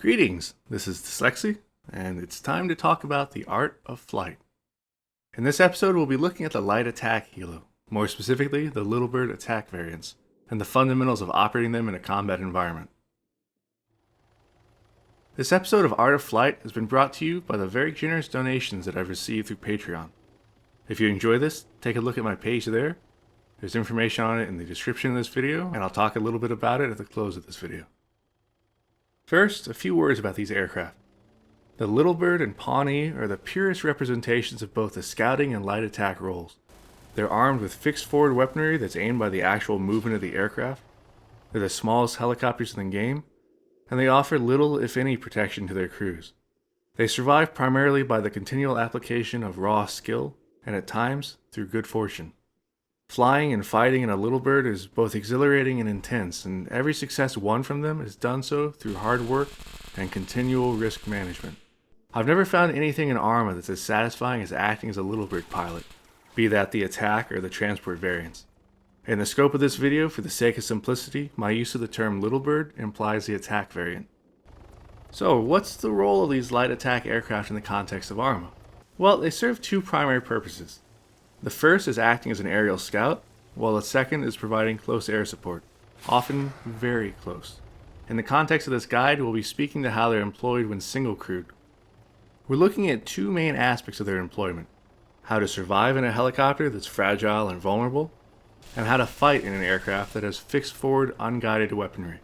Greetings, this is dslyecxi, and it's time to talk about the art of flight. In this episode, we'll be looking at the Light Attack Helo, more specifically the Little Bird attack variants, and the fundamentals of operating them in a combat environment. This episode of Art of Flight has been brought to you by the very generous donations that I've received through Patreon. If you enjoy this, take a look at my page there. There's information on it in the description of this video, and I'll talk a little bit about it at the close of this video. First, a few words about these aircraft. The Little Bird and Pawnee are the purest representations of both the scouting and light attack roles. They're armed with fixed forward weaponry that's aimed by the actual movement of the aircraft. They're the smallest helicopters in the game, and they offer little, if any, protection to their crews. They survive primarily by the continual application of raw skill, and at times, through good fortune. Flying and fighting in a Little Bird is both exhilarating and intense, and every success won from them is done so through hard work and continual risk management. I've never found anything in Arma that's as satisfying as acting as a Little Bird pilot, be that the attack or the transport variants. In the scope of this video, for the sake of simplicity, my use of the term Little Bird implies the attack variant. So, what's the role of these light attack aircraft in the context of Arma? Well, they serve two primary purposes. The first is acting as an aerial scout, while the second is providing close air support, often very close. In the context of this guide, we'll be speaking to how they're employed when single-crewed. We're looking at two main aspects of their employment: how to survive in a helicopter that's fragile and vulnerable, and how to fight in an aircraft that has fixed forward, unguided weaponry.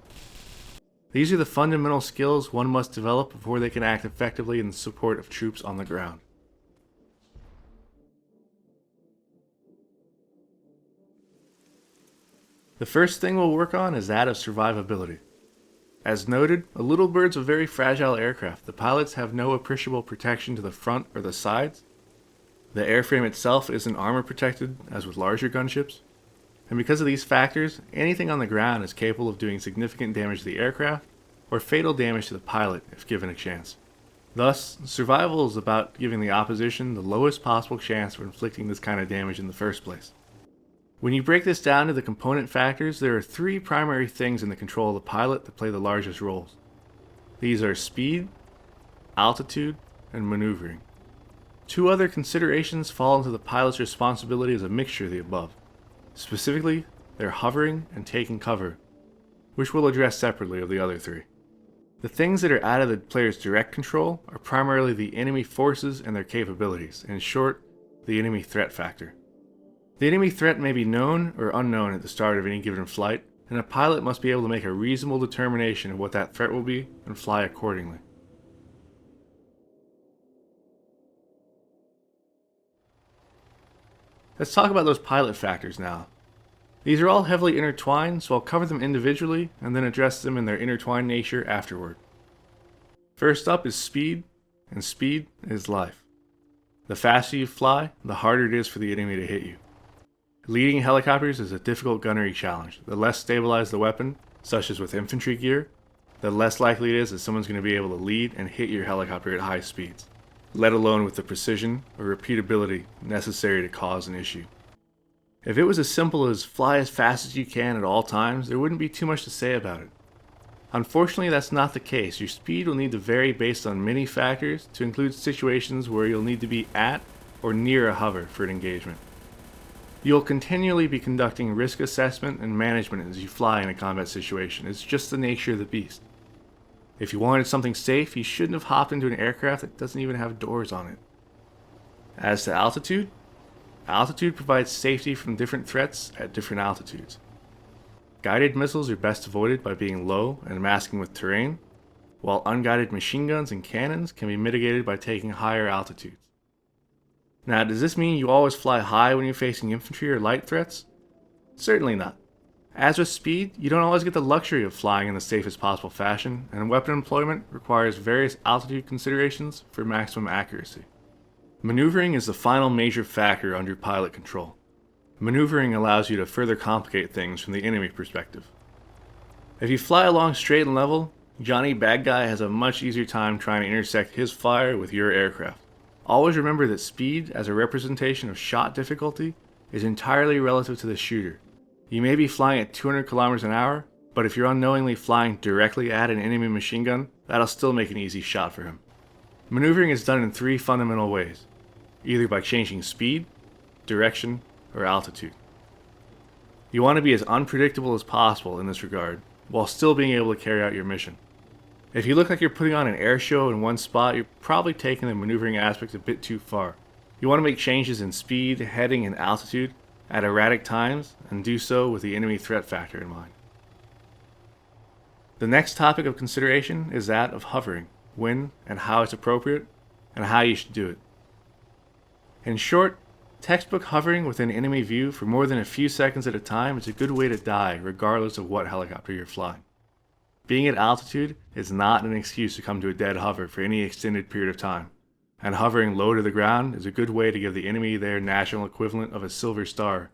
These are the fundamental skills one must develop before they can act effectively in the support of troops on the ground. The first thing we'll work on is that of survivability. As noted, a Little Bird's a very fragile aircraft. The pilots have no appreciable protection to the front or the sides. The airframe itself isn't armor protected, as with larger gunships. And because of these factors, anything on the ground is capable of doing significant damage to the aircraft, or fatal damage to the pilot if given a chance. Thus, survival is about giving the opposition the lowest possible chance of inflicting this kind of damage in the first place. When you break this down to the component factors, there are three primary things in the control of the pilot that play the largest roles. These are speed, altitude, and maneuvering. Two other considerations fall into the pilot's responsibility as a mixture of the above. Specifically, they're hovering and taking cover, which we'll address separately of the other three. The things that are out of the player's direct control are primarily the enemy forces and their capabilities, in short, the enemy threat factor. The enemy threat may be known or unknown at the start of any given flight, and a pilot must be able to make a reasonable determination of what that threat will be and fly accordingly. Let's talk about those pilot factors now. These are all heavily intertwined, so I'll cover them individually and then address them in their intertwined nature afterward. First up is speed, and speed is life. The faster you fly, the harder it is for the enemy to hit you. Leading helicopters is a difficult gunnery challenge. The less stabilized the weapon, such as with infantry gear, the less likely it is that someone's going to be able to lead and hit your helicopter at high speeds, let alone with the precision or repeatability necessary to cause an issue. If it was as simple as fly as fast as you can at all times, there wouldn't be too much to say about it. Unfortunately, that's not the case. Your speed will need to vary based on many factors to include situations where you'll need to be at or near a hover for an engagement. You'll continually be conducting risk assessment and management as you fly in a combat situation. It's just the nature of the beast. If you wanted something safe, you shouldn't have hopped into an aircraft that doesn't even have doors on it. As to altitude, altitude provides safety from different threats at different altitudes. Guided missiles are best avoided by being low and masking with terrain, while unguided machine guns and cannons can be mitigated by taking higher altitudes. Now, does this mean you always fly high when you're facing infantry or light threats? Certainly not. As with speed, you don't always get the luxury of flying in the safest possible fashion, and weapon employment requires various altitude considerations for maximum accuracy. Maneuvering is the final major factor under pilot control. Maneuvering allows you to further complicate things from the enemy perspective. If you fly along straight and level, Johnny Bad Guy has a much easier time trying to intersect his fire with your aircraft. Always remember that speed, as a representation of shot difficulty, is entirely relative to the shooter. You may be flying at 200 kilometers an hour, but if you're unknowingly flying directly at an enemy machine gun, that'll still make an easy shot for him. Maneuvering is done in 3 fundamental ways, either by changing speed, direction, or altitude. You want to be as unpredictable as possible in this regard, while still being able to carry out your mission. If you look like you're putting on an air show in one spot, you're probably taking the maneuvering aspect a bit too far. You want to make changes in speed, heading, and altitude at erratic times, and do so with the enemy threat factor in mind. The next topic of consideration is that of hovering, when and how it's appropriate, and how you should do it. In short, textbook hovering within enemy view for more than a few seconds at a time is a good way to die regardless of what helicopter you're flying. Being at altitude is not an excuse to come to a dead hover for any extended period of time, and hovering low to the ground is a good way to give the enemy their national equivalent of a silver star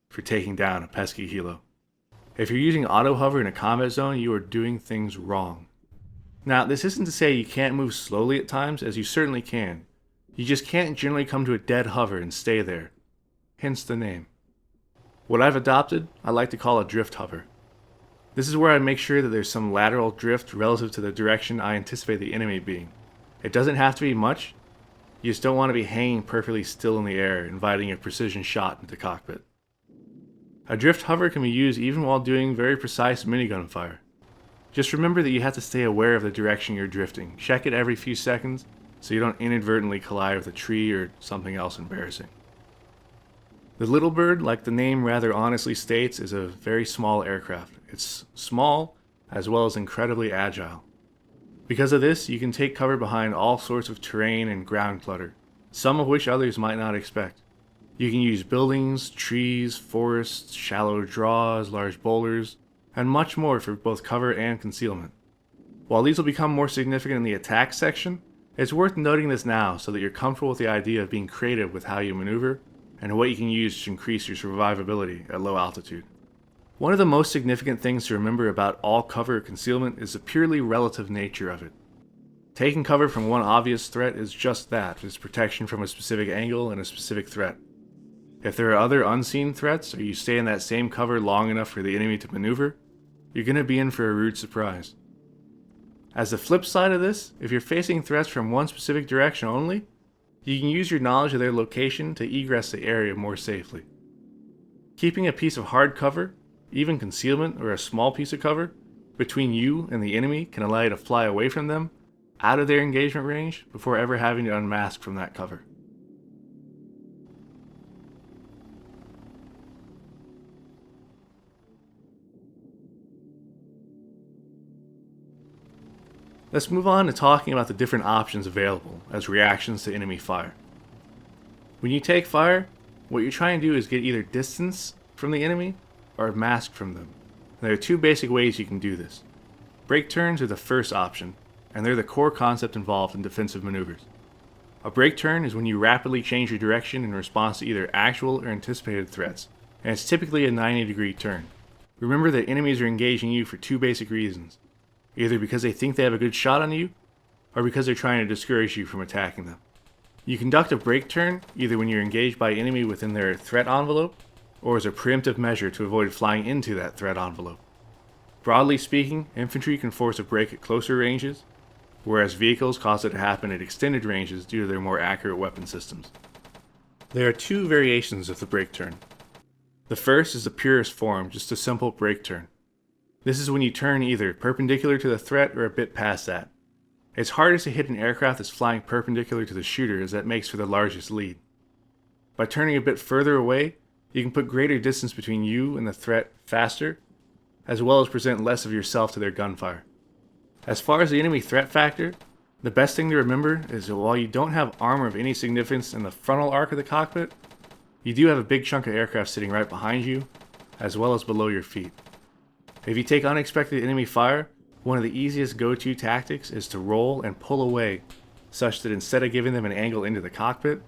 for taking down a pesky helo. If you're using auto hover in a combat zone, you are doing things wrong. Now, this isn't to say you can't move slowly at times, as you certainly can. You just can't generally come to a dead hover and stay there. Hence the name. What I've adopted, I like to call a drift hover. This is where I make sure that there's some lateral drift relative to the direction I anticipate the enemy being. It doesn't have to be much. You just don't want to be hanging perfectly still in the air, inviting a precision shot into the cockpit. A drift hover can be used even while doing very precise minigun fire. Just remember that you have to stay aware of the direction you're drifting. Check it every few seconds so you don't inadvertently collide with a tree or something else embarrassing. The Little Bird, like the name rather honestly states, is a very small aircraft. It's small as well as incredibly agile. Because of this, you can take cover behind all sorts of terrain and ground clutter, some of which others might not expect. You can use buildings, trees, forests, shallow draws, large boulders, and much more for both cover and concealment. While these will become more significant in the attack section, it's worth noting this now so that you're comfortable with the idea of being creative with how you maneuver and what you can use to increase your survivability at low altitude. One of the most significant things to remember about all cover concealment is the purely relative nature of it. Taking cover from one obvious threat is just that, it's protection from a specific angle and a specific threat. If there are other unseen threats, or you stay in that same cover long enough for the enemy to maneuver, you're going to be in for a rude surprise. As the flip side of this, if you're facing threats from one specific direction only, you can use your knowledge of their location to egress the area more safely. Keeping a piece of hard cover, even concealment or a small piece of cover, between you and the enemy can allow you to fly away from them, out of their engagement range, before ever having to unmask from that cover. Let's move on to talking about the different options available as reactions to enemy fire. When you take fire, what you're trying to do is get either distance from the enemy or mask from them. And there are 2 basic ways you can do this. Break turns are the first option, and they're the core concept involved in defensive maneuvers. A break turn is when you rapidly change your direction in response to either actual or anticipated threats, and it's typically a 90-degree turn. Remember that enemies are engaging you for 2 basic reasons. Either because they think they have a good shot on you, or because they're trying to discourage you from attacking them. You conduct a break turn either when you're engaged by an enemy within their threat envelope, or as a preemptive measure to avoid flying into that threat envelope. Broadly speaking, infantry can force a break at closer ranges, whereas vehicles cause it to happen at extended ranges due to their more accurate weapon systems. There are 2 variations of the break turn. The first is the purest form, just a simple break turn. This is when you turn either perpendicular to the threat or a bit past that. It's hardest to hit an aircraft that's flying perpendicular to the shooter, as that makes for the largest lead. By turning a bit further away, you can put greater distance between you and the threat faster, as well as present less of yourself to their gunfire. As far as the enemy threat factor, the best thing to remember is that while you don't have armor of any significance in the frontal arc of the cockpit, you do have a big chunk of aircraft sitting right behind you, as well as below your feet. If you take unexpected enemy fire, one of the easiest go-to tactics is to roll and pull away, such that instead of giving them an angle into the cockpit,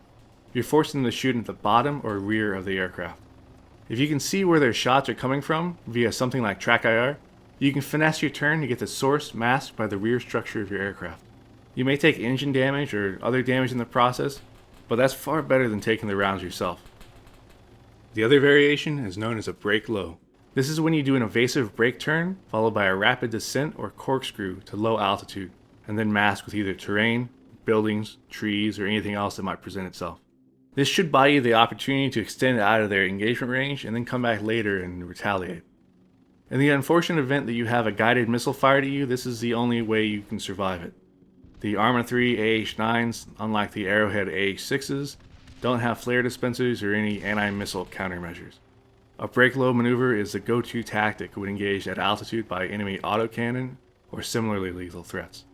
you're forcing them to shoot at the bottom or rear of the aircraft. If you can see where their shots are coming from via something like track IR, you can finesse your turn to get the source masked by the rear structure of your aircraft. You may take engine damage or other damage in the process, but that's far better than taking the rounds yourself. The other variation is known as a break low. This is when you do an evasive break turn, followed by a rapid descent or corkscrew to low altitude, and then mask with either terrain, buildings, trees, or anything else that might present itself. This should buy you the opportunity to extend out of their engagement range and then come back later and retaliate. In the unfortunate event that you have a guided missile fired at you, this is the only way you can survive it. The Arma 3 AH-9s, unlike the Arrowhead AH-6s, don't have flare dispensers or any anti-missile countermeasures. A break-low maneuver is the go-to tactic when engaged at altitude by enemy autocannon or similarly lethal threats.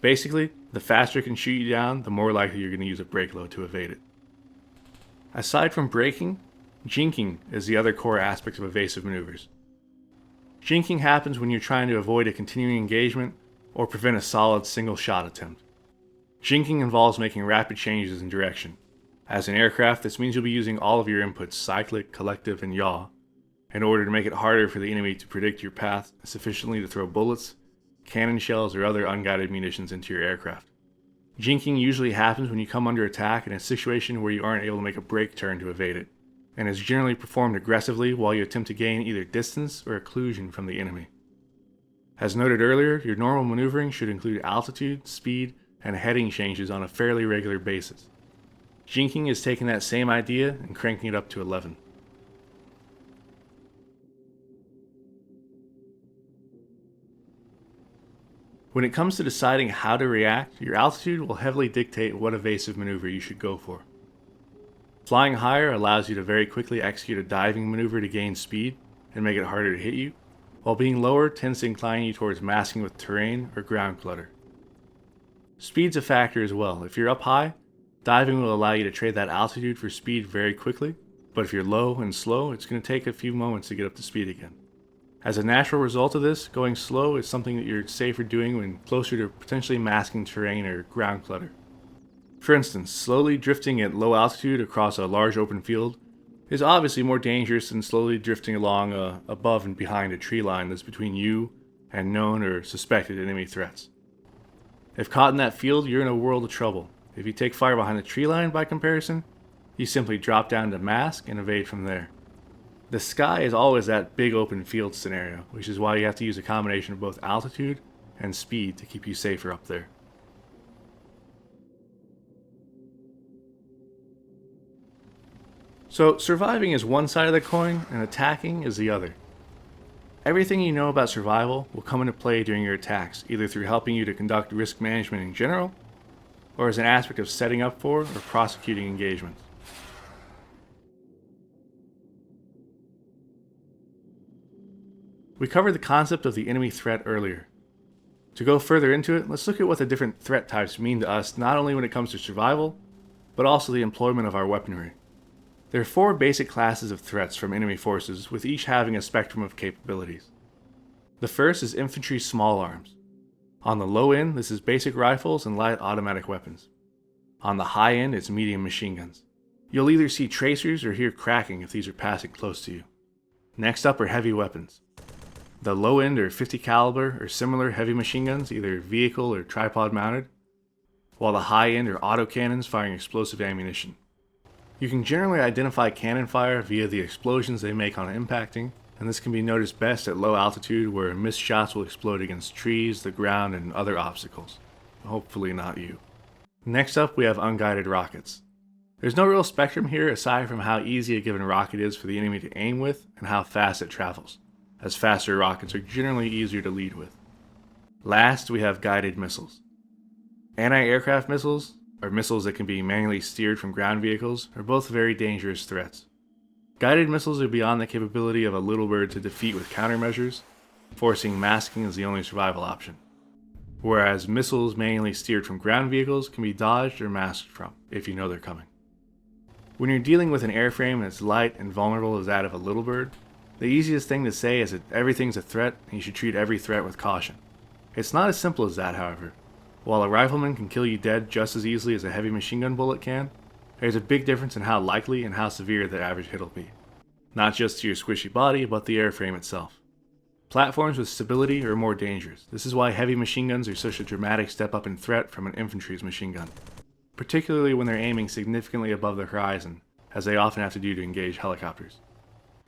Basically, the faster it can shoot you down, the more likely you're going to use a break-low to evade it. Aside from braking, jinking is the other core aspect of evasive maneuvers. Jinking happens when you're trying to avoid a continuing engagement or prevent a solid single shot attempt. Jinking involves making rapid changes in direction. As an aircraft, this means you'll be using all of your inputs, cyclic, collective, and yaw, in order to make it harder for the enemy to predict your path sufficiently to throw bullets, cannon shells, or other unguided munitions into your aircraft. Jinking usually happens when you come under attack in a situation where you aren't able to make a brake turn to evade it, and is generally performed aggressively while you attempt to gain either distance or occlusion from the enemy. As noted earlier, your normal maneuvering should include altitude, speed, and heading changes on a fairly regular basis. Jinking is taking that same idea and cranking it up to 11. When it comes to deciding how to react, your altitude will heavily dictate what evasive maneuver you should go for. Flying higher allows you to very quickly execute a diving maneuver to gain speed and make it harder to hit you, while being lower tends to incline you towards masking with terrain or ground clutter. Speed's a factor as well. If you're up high, diving will allow you to trade that altitude for speed very quickly, but if you're low and slow, it's going to take a few moments to get up to speed again. As a natural result of this, going slow is something that you're safer doing when closer to potentially masking terrain or ground clutter. For instance, slowly drifting at low altitude across a large open field is obviously more dangerous than slowly drifting along above and behind a tree line that's between you and known or suspected enemy threats. If caught in that field, you're in a world of trouble. If you take fire behind the tree line by comparison, you simply drop down to mask and evade from there. The sky is always that big open field scenario, which is why you have to use a combination of both altitude and speed to keep you safer up there. So surviving is one side of the coin and attacking is the other. Everything you know about survival will come into play during your attacks, either through helping you to conduct risk management in general, or as an aspect of setting up for or prosecuting engagements. We covered the concept of the enemy threat earlier. To go further into it, let's look at what the different threat types mean to us, not only when it comes to survival, but also the employment of our weaponry. There are 4 basic classes of threats from enemy forces, with each having a spectrum of capabilities. The first is infantry small arms. On the low end, this is basic rifles and light automatic weapons. On the high end, it's medium machine guns. You'll either see tracers or hear cracking if these are passing close to you. Next up are heavy weapons. The low end are 50 caliber or similar heavy machine guns, either vehicle or tripod mounted, while the high end are autocannons firing explosive ammunition. You can generally identify cannon fire via the explosions they make on impacting, and this can be noticed best at low altitude where missed shots will explode against trees, the ground, and other obstacles. Hopefully not you. Next up, we have unguided rockets. There's no real spectrum here aside from how easy a given rocket is for the enemy to aim with and how fast it travels, as faster rockets are generally easier to lead with. Last, we have guided missiles. Anti-aircraft missiles, or missiles that can be manually steered from ground vehicles, are both very dangerous threats. Guided missiles are beyond the capability of a little bird to defeat with countermeasures, forcing masking as the only survival option. Whereas missiles manually steered from ground vehicles can be dodged or masked from, if you know they're coming. When you're dealing with an airframe that's light and vulnerable as that of a little bird, the easiest thing to say is that everything's a threat and you should treat every threat with caution. It's not as simple as that, however. While a rifleman can kill you dead just as easily as a heavy machine gun bullet can, there's a big difference in how likely and how severe the average hit will be. Not just to your squishy body, but the airframe itself. Platforms with stability are more dangerous. This is why heavy machine guns are such a dramatic step up in threat from an infantry's machine gun, particularly when they're aiming significantly above the horizon, as they often have to do to engage helicopters.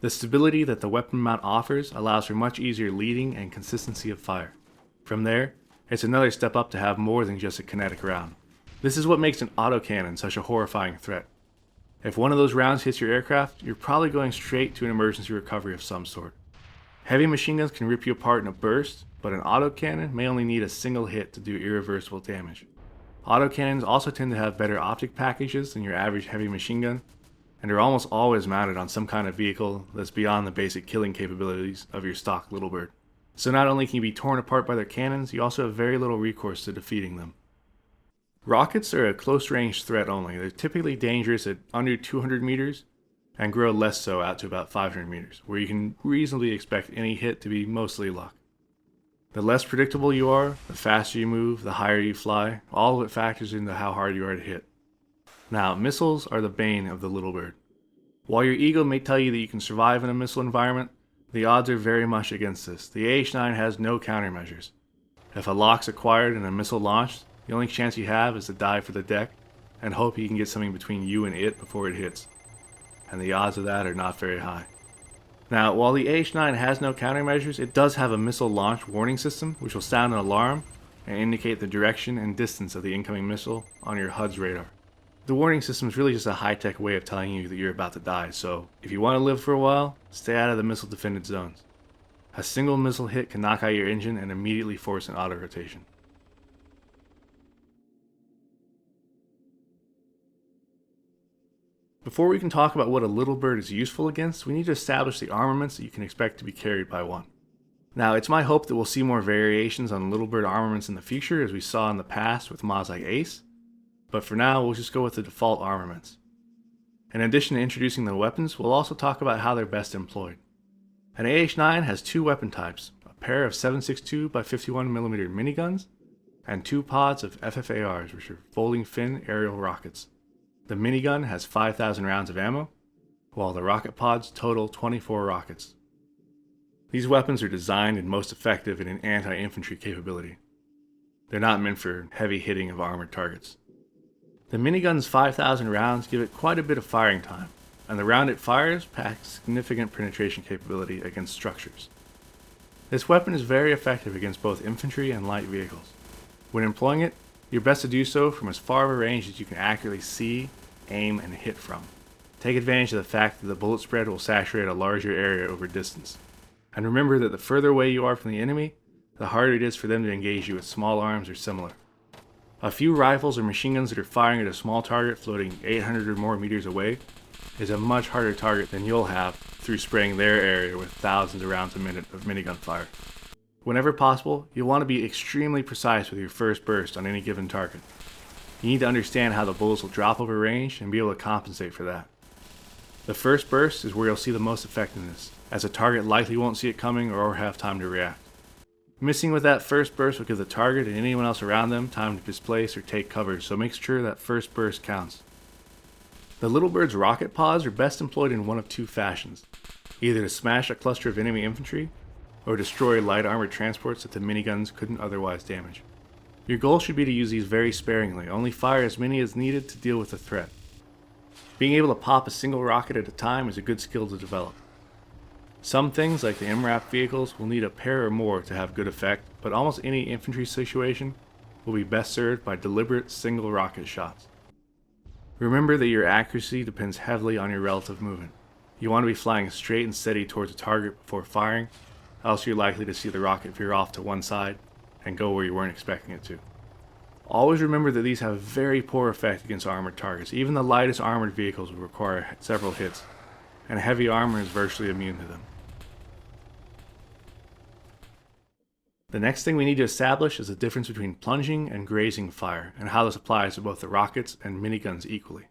The stability that the weapon mount offers allows for much easier leading and consistency of fire. From there, It's another step up to have more than just a kinetic round. This is what makes an autocannon such a horrifying threat. If one of those rounds hits your aircraft, you're probably going straight to an emergency recovery of some sort. Heavy machine guns can rip you apart in a burst, but an autocannon may only need a single hit to do irreversible damage. Autocannons also tend to have better optic packages than your average heavy machine gun, and are almost always mounted on some kind of vehicle that's beyond the basic killing capabilities of your stock Little Bird. So not only can you be torn apart by their cannons, you also have very little recourse to defeating them. Rockets are a close-range threat only. They're typically dangerous at under 200 meters and grow less so out to about 500 meters, where you can reasonably expect any hit to be mostly luck. The less predictable you are, the faster you move, the higher you fly, all of it factors into how hard you are to hit. Now, missiles are the bane of the Little Bird. While your ego may tell you that you can survive in a missile environment, the odds are very much against this. The AH-9 has no countermeasures. If a lock's acquired and a missile launched, the only chance you have is to dive for the deck and hope you can get something between you and it before it hits. And the odds of that are not very high. Now, while the AH-9 has no countermeasures, it does have a missile launch warning system which will sound an alarm and indicate the direction and distance of the incoming missile on your HUD's radar. The warning system is really just a high-tech way of telling you that you're about to die, so if you want to live for a while, stay out of the missile-defended zones. A single missile hit can knock out your engine and immediately force an auto-rotation. Before we can talk about what a Little Bird is useful against, we need to establish the armaments that you can expect to be carried by one. Now, it's my hope that we'll see more variations on Little Bird armaments in the future, as we saw in the past with mods like Ace, but for now we'll just go with the default armaments. In addition to introducing the weapons, we'll also talk about how they're best employed. An AH-9 has two weapon types, a pair of 7.62 by 51mm miniguns, and two pods of FFARs, which are folding fin aerial rockets. The minigun has 5,000 rounds of ammo, while the rocket pods total 24 rockets. These weapons are designed and most effective in an anti-infantry capability. They're not meant for heavy hitting of armored targets. The minigun's 5,000 rounds give it quite a bit of firing time, and the round it fires packs significant penetration capability against structures. This weapon is very effective against both infantry and light vehicles. When employing it, you're best to do so from as far of a range as you can accurately see, aim, and hit from. Take advantage of the fact that the bullet spread will saturate a larger area over distance. And remember that the further away you are from the enemy, the harder it is for them to engage you with small arms or similar. A few rifles or machine guns that are firing at a small target floating 800 or more meters away is a much harder target than you'll have through spraying their area with thousands of rounds a minute of minigun fire. Whenever possible, you'll want to be extremely precise with your first burst on any given target. You need to understand how the bullets will drop over range and be able to compensate for that. The first burst is where you'll see the most effectiveness, as a target likely won't see it coming or have time to react. Missing with that first burst will give the target and anyone else around them time to displace or take cover, so make sure that first burst counts. The Little Bird's rocket pods are best employed in one of two fashions, either to smash a cluster of enemy infantry, or destroy light armored transports that the miniguns couldn't otherwise damage. Your goal should be to use these very sparingly, only fire as many as needed to deal with the threat. Being able to pop a single rocket at a time is a good skill to develop. Some things, like the MRAP vehicles, will need a pair or more to have good effect, but almost any infantry situation will be best served by deliberate single rocket shots. Remember that your accuracy depends heavily on your relative movement. You want to be flying straight and steady towards a target before firing, else you're likely to see the rocket veer off to one side and go where you weren't expecting it to. Always remember that these have a very poor effect against armored targets. Even the lightest armored vehicles will require several hits, and heavy armor is virtually immune to them. The next thing we need to establish is the difference between plunging and grazing fire, and how this applies to both the rockets and miniguns equally.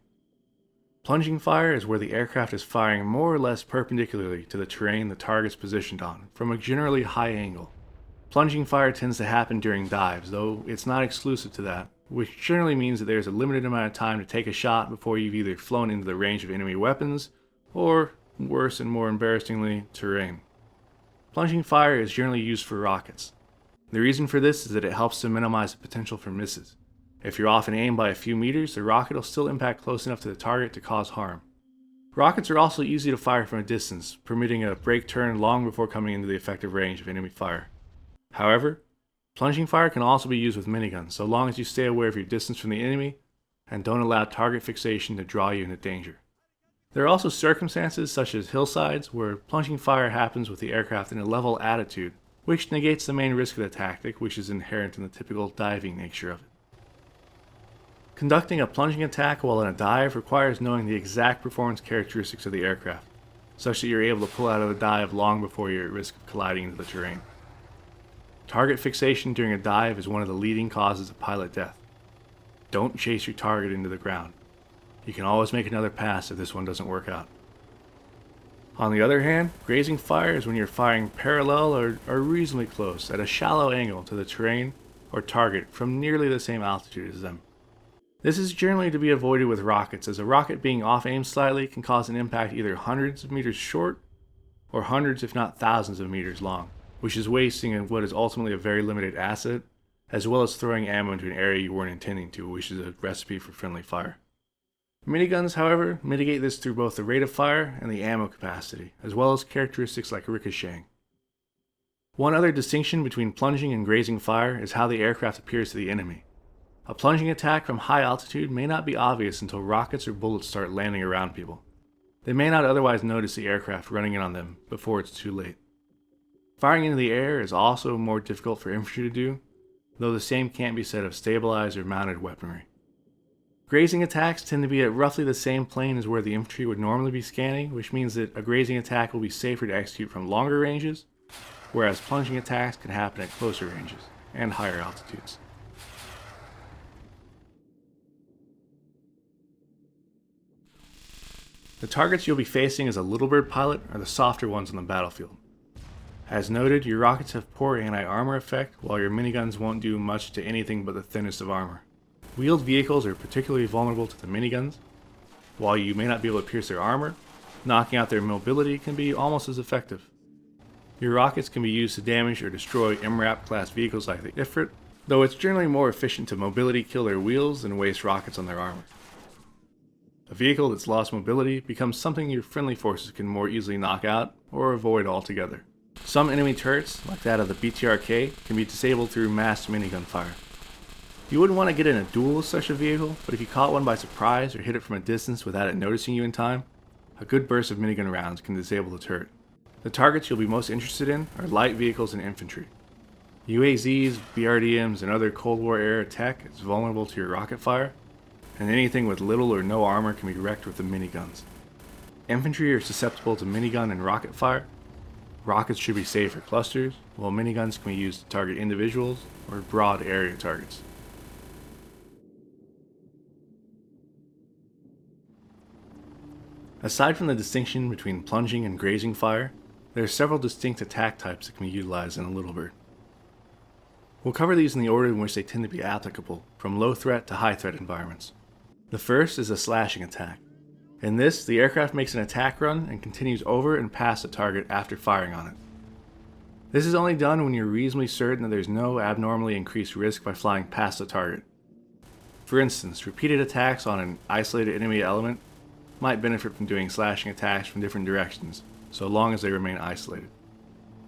Plunging fire is where the aircraft is firing more or less perpendicularly to the terrain the target's positioned on, from a generally high angle. Plunging fire tends to happen during dives, though it's not exclusive to that, which generally means that there's a limited amount of time to take a shot before you've either flown into the range of enemy weapons, or, worse and more embarrassingly, terrain. Plunging fire is generally used for rockets. The reason for this is that it helps to minimize the potential for misses. If you're off in aim by a few meters, the rocket will still impact close enough to the target to cause harm. Rockets are also easy to fire from a distance, permitting a break turn long before coming into the effective range of enemy fire. However, Plunging fire can also be used with miniguns, so long as you stay aware of your distance from the enemy and don't allow target fixation to draw you into danger. There are also circumstances such as hillsides where plunging fire happens with the aircraft in a level attitude, which negates the main risk of the tactic, which is inherent in the typical diving nature of it. Conducting a plunging attack while in a dive requires knowing the exact performance characteristics of the aircraft, such that you're able to pull out of the dive long before you're at risk of colliding into the terrain. Target fixation during a dive is one of the leading causes of pilot death. Don't chase your target into the ground. You can always make another pass if this one doesn't work out. On the other hand, grazing fire is when you're firing parallel or reasonably close at a shallow angle to the terrain or target from nearly the same altitude as them. This is generally to be avoided with rockets, as a rocket being off-aim slightly can cause an impact either hundreds of meters short or hundreds if not thousands of meters long, which is wasting what is ultimately a very limited asset, as well as throwing ammo into an area you weren't intending to, which is a recipe for friendly fire. Miniguns, however, mitigate this through both the rate of fire and the ammo capacity, as well as characteristics like ricocheting. One other distinction between plunging and grazing fire is how the aircraft appears to the enemy. A plunging attack from high altitude may not be obvious until rockets or bullets start landing around people. They may not otherwise notice the aircraft running in on them before it's too late. Firing into the air is also more difficult for infantry to do, though the same can't be said of stabilized or mounted weaponry. Grazing attacks tend to be at roughly the same plane as where the infantry would normally be scanning, which means that a grazing attack will be safer to execute from longer ranges, whereas plunging attacks can happen at closer ranges and higher altitudes. The targets you'll be facing as a Little Bird pilot are the softer ones on the battlefield. As noted, your rockets have poor anti-armor effect, while your miniguns won't do much to anything but the thinnest of armor. Wheeled vehicles are particularly vulnerable to the miniguns. While you may not be able to pierce their armor, knocking out their mobility can be almost as effective. Your rockets can be used to damage or destroy MRAP class vehicles like the Ifrit, though it's generally more efficient to mobility kill their wheels than waste rockets on their armor. A vehicle that's lost mobility becomes something your friendly forces can more easily knock out or avoid altogether. Some enemy turrets, like that of the BTRK, can be disabled through massed minigun fire. You wouldn't want to get in a duel with such a vehicle, but if you caught one by surprise or hit it from a distance without it noticing you in time, a good burst of minigun rounds can disable the turret. The targets you'll be most interested in are light vehicles and infantry. UAZs, BRDMs, and other Cold War era tech is vulnerable to your rocket fire, and anything with little or no armor can be wrecked with the miniguns. Infantry are susceptible to minigun and rocket fire. Rockets should be safe for clusters, while miniguns can be used to target individuals or broad area targets. Aside from the distinction between plunging and grazing fire, there are several distinct attack types that can be utilized in a Little Bird. We'll cover these in the order in which they tend to be applicable, from low threat to high threat environments. The first is a slashing attack. In this, the aircraft makes an attack run and continues over and past the target after firing on it. This is only done when you're reasonably certain that there's no abnormally increased risk by flying past the target. For instance, repeated attacks on an isolated enemy element might benefit from doing slashing attacks from different directions, so long as they remain isolated.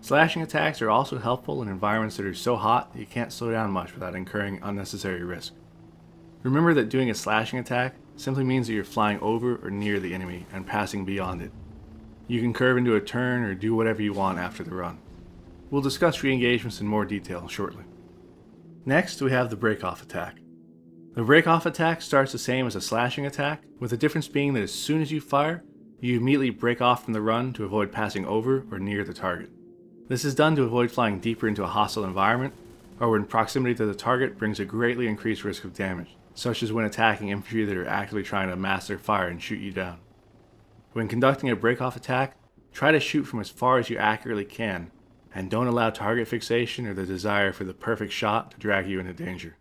Slashing attacks are also helpful in environments that are so hot that you can't slow down much without incurring unnecessary risk. Remember that doing a slashing attack simply means that you're flying over or near the enemy and passing beyond it. You can curve into a turn or do whatever you want after the run. We'll discuss re-engagements in more detail shortly. Next, we have the break-off attack. The break-off attack starts the same as a slashing attack, with the difference being that as soon as you fire, you immediately break off from the run to avoid passing over or near the target. This is done to avoid flying deeper into a hostile environment, or when proximity to the target brings a greatly increased risk of damage, such as when attacking infantry that are actively trying to mask their fire and shoot you down. When conducting a break-off attack, try to shoot from as far as you accurately can, and don't allow target fixation or the desire for the perfect shot to drag you into danger.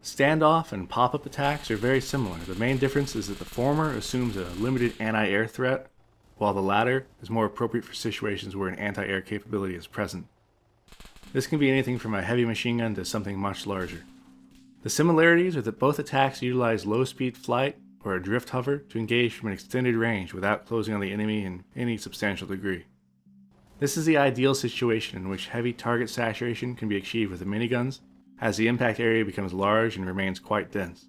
Standoff and pop-up attacks are very similar. The main difference is that the former assumes a limited anti-air threat, while the latter is more appropriate for situations where an anti-air capability is present. This can be anything from a heavy machine gun to something much larger. The similarities are that both attacks utilize low-speed flight or a drift hover to engage from an extended range without closing on the enemy in any substantial degree. This is the ideal situation in which heavy target saturation can be achieved with the miniguns, as the impact area becomes large and remains quite dense.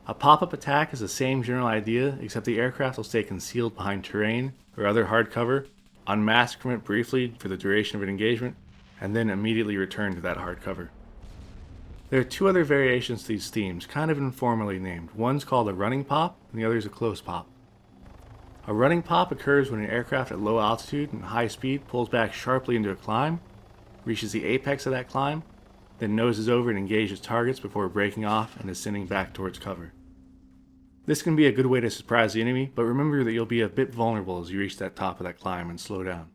A pop-up attack is the same general idea, except the aircraft will stay concealed behind terrain or other hard cover, unmask from it briefly for the duration of an engagement, and then immediately return to that hard cover. There are two other variations to these themes, kind of informally named. One's called a running pop, and the other is a close pop. A running pop occurs when an aircraft at low altitude and high speed pulls back sharply into a climb, reaches the apex of that climb, then noses over and engages targets before breaking off and descending back towards cover. This can be a good way to surprise the enemy, but remember that you'll be a bit vulnerable as you reach that top of that climb and slow down.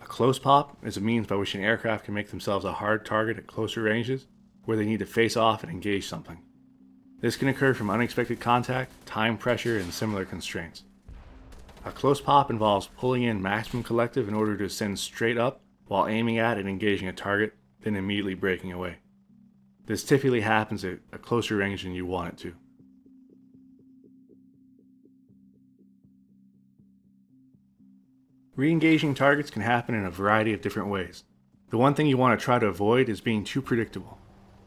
A close pop is a means by which an aircraft can make themselves a hard target at closer ranges, where they need to face off and engage something. This can occur from unexpected contact, time pressure, and similar constraints. A close pop involves pulling in maximum collective in order to ascend straight up while aiming at and engaging a target, then immediately breaking away. This typically happens at a closer range than you want it to. Re-engaging targets can happen in a variety of different ways. The one thing you want to try to avoid is being too predictable.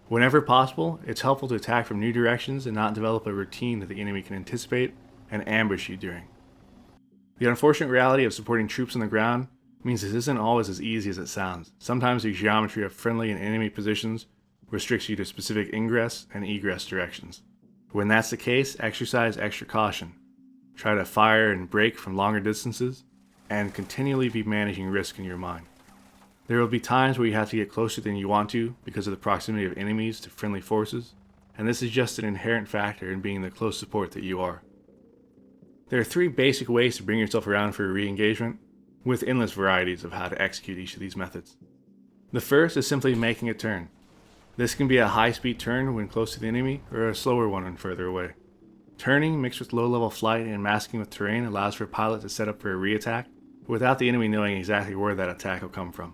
Whenever possible, it's helpful to attack from new directions and not develop a routine that the enemy can anticipate and ambush you during. The unfortunate reality of supporting troops on the ground means this isn't always as easy as it sounds. Sometimes the geometry of friendly and enemy positions restricts you to specific ingress and egress directions. When that's the case, exercise extra caution. Try to fire and brake from longer distances, and continually be managing risk in your mind. There will be times where you have to get closer than you want to because of the proximity of enemies to friendly forces, and this is just an inherent factor in being the close support that you are. There are 3 basic ways to bring yourself around for a re-engagement, with endless varieties of how to execute each of these methods. The first is simply making a turn. This can be a high-speed turn when close to the enemy, or a slower one when further away. Turning, mixed with low-level flight and masking with terrain, allows for a pilot to set up for a re-attack, without the enemy knowing exactly where that attack will come from.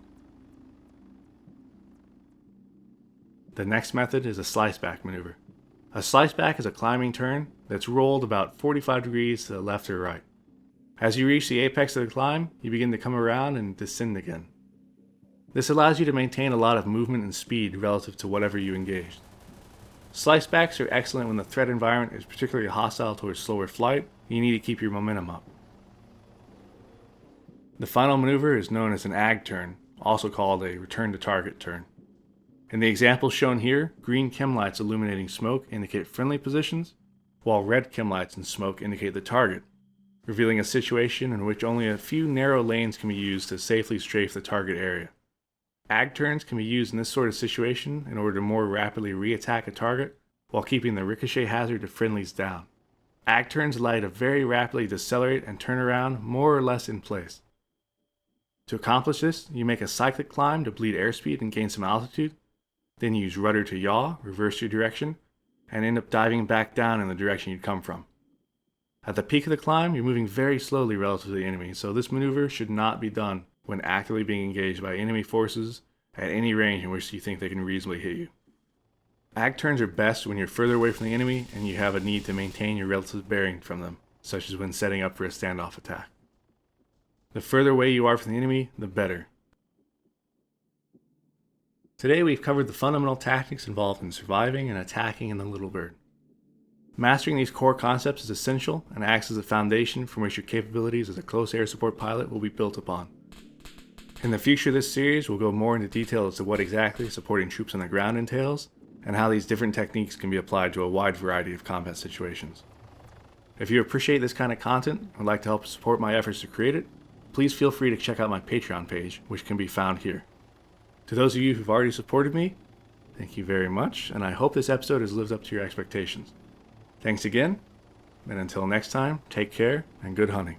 The next method is a sliceback maneuver. A sliceback is a climbing turn that's rolled about 45 degrees to the left or right. As you reach the apex of the climb, you begin to come around and descend again. This allows you to maintain a lot of movement and speed relative to whatever you engaged. Slicebacks are excellent when the threat environment is particularly hostile towards slower flight and you need to keep your momentum up. The final maneuver is known as an ag turn, also called a return to target turn. In the example shown here, green chem lights illuminating smoke indicate friendly positions, while red chem lights and smoke indicate the target, revealing a situation in which only a few narrow lanes can be used to safely strafe the target area. Ag turns can be used in this sort of situation in order to more rapidly re-attack a target while keeping the ricochet hazard of friendlies down. Ag turns allow you to very rapidly decelerate and turn around more or less in place. To accomplish this, you make a cyclic climb to bleed airspeed and gain some altitude, then use rudder to yaw, reverse your direction, and end up diving back down in the direction you'd come from. At the peak of the climb, you're moving very slowly relative to the enemy, so this maneuver should not be done when actively being engaged by enemy forces at any range in which you think they can reasonably hit you. Ag turns are best when you're further away from the enemy and you have a need to maintain your relative bearing from them, such as when setting up for a standoff attack. The further away you are from the enemy, the better. Today we've covered the fundamental tactics involved in surviving and attacking in the Little Bird. Mastering these core concepts is essential and acts as a foundation from which your capabilities as a close air support pilot will be built upon. In the future of this series, we'll go more into detail as to what exactly supporting troops on the ground entails, and how these different techniques can be applied to a wide variety of combat situations. If you appreciate this kind of content and would like to help support my efforts to create it, please feel free to check out my Patreon page, which can be found here. To those of you who've already supported me, thank you very much, and I hope this episode has lived up to your expectations. Thanks again, and until next time, take care and good hunting.